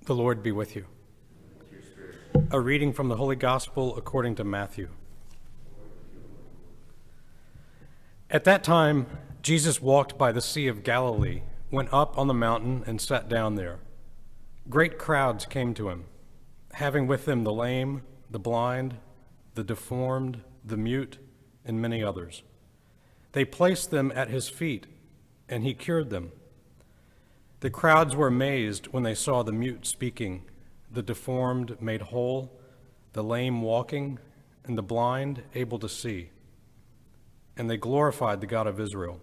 The Lord be with you. A reading from the Holy Gospel according to Matthew. At that time, Jesus walked by the Sea of Galilee, went up on the mountain, and sat down there. Great crowds came to him, having with them the lame, the blind, the deformed, the mute, and many others. They placed them at his feet, and he cured them. The crowds were amazed when they saw the mute speaking, the deformed made whole, the lame walking, and the blind able to see. And they glorified the God of Israel.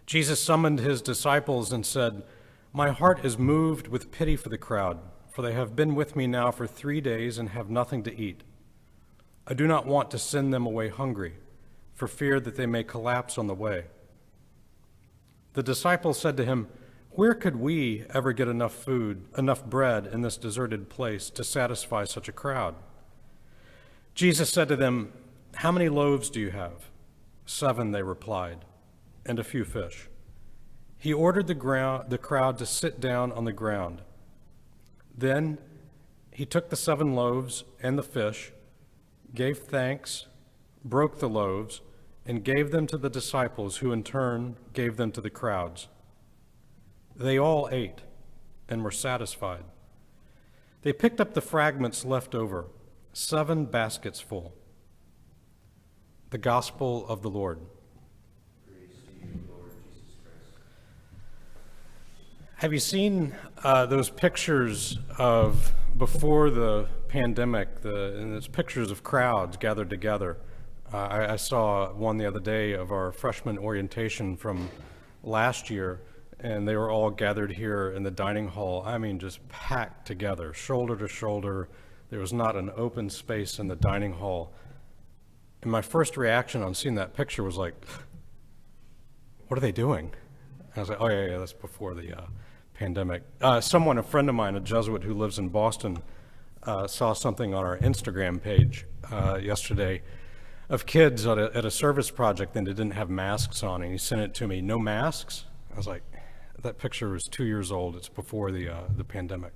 Jesus summoned his disciples and said, "My heart is moved with pity for the crowd, for they have been with me now for 3 days and have nothing to eat. I do not want to send them away hungry, for fear that they may collapse on the way." The disciples said to him, "Where could we ever get enough bread in this deserted place to satisfy such a crowd?" Jesus said to them, "How many loaves do you have?" 7, they replied, "and a few fish." He ordered the crowd to sit down on the ground. Then he took the 7 loaves and the fish, gave thanks, broke the loaves, and gave them to the disciples, who in turn gave them to the crowds. They all ate and were satisfied. They picked up the fragments left over, 7 baskets full. The Gospel of the Lord. Praise to you, Lord Jesus Christ. Have you seen those pictures of before the pandemic, and there's pictures of crowds gathered together? I saw one the other day of our freshman orientation from last year, and they were all gathered here in the dining hall. I mean, just packed together, shoulder to shoulder. There was not an open space in the dining hall. And my first reaction on seeing that picture was like, what are they doing? And I was like, oh yeah, that's before the pandemic. A friend of mine, a Jesuit who lives in Boston, saw something on our Instagram page yesterday of kids at a service project, and they didn't have masks on, and he sent it to me. No masks? I was like, that picture was 2 years old. It's before the pandemic.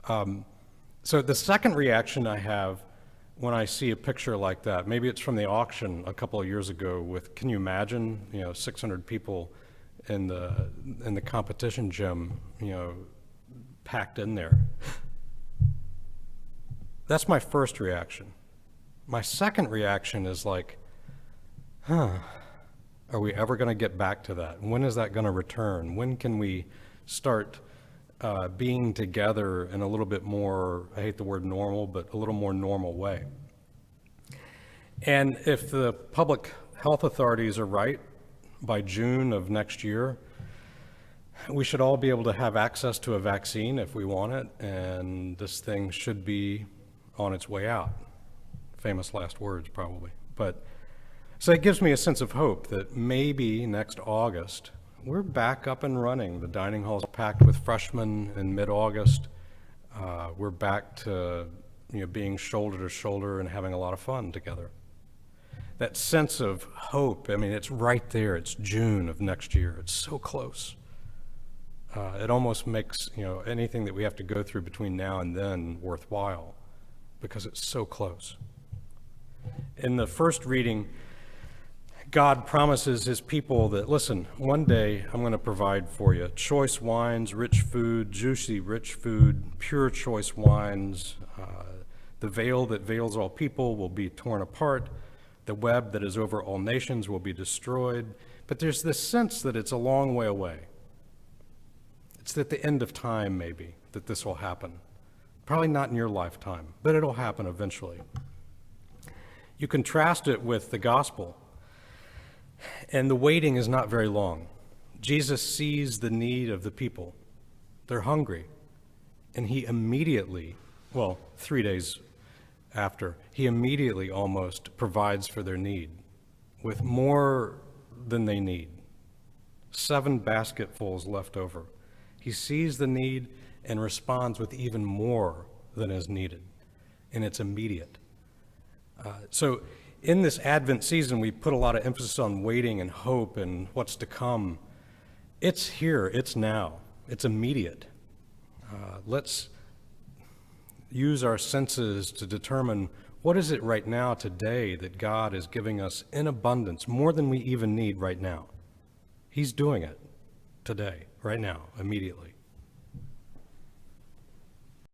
So the second reaction I have when I see a picture like that, maybe it's from the auction a couple of years ago with, can you imagine, 600 people in the competition gym, packed in there. That's my first reaction. My second reaction is like, are we ever going to get back to that? When is that going to return? When can we start being together in a little bit more, I hate the word normal, but a little more normal way? And if the public health authorities are right, by June of next year, we should all be able to have access to a vaccine if we want it, and this thing should be on its way out. Famous last words, probably. But so it gives me a sense of hope that maybe next August, we're back up and running. The dining hall's packed with freshmen in mid-August. We're back to being shoulder to shoulder and having a lot of fun together. That sense of hope, it's right there. It's June of next year. It's so close. It almost makes anything that we have to go through between now and then worthwhile, because it's so close. In the first reading, God promises his people that, listen, one day I'm going to provide for you choice wines, rich food, juicy, rich food, pure choice wines. The veil that veils all people will be torn apart. The web that is over all nations will be destroyed. But there's this sense that it's a long way away. It's at the end of time, maybe, that this will happen. Probably not in your lifetime, but it'll happen eventually. You contrast it with the gospel, and the waiting is not very long. Jesus sees the need of the people. They're hungry, and he immediately, 3 days after, he immediately almost provides for their need with more than they need. 7 basketfuls left over. He sees the need and responds with even more than is needed, and it's immediate. So in this Advent season, we put a lot of emphasis on waiting and hope and what's to come. It's here, it's now, it's immediate. Let's use our senses to determine what is it right now, today, that God is giving us in abundance, more than we even need right now. He's doing it today, right now, immediately.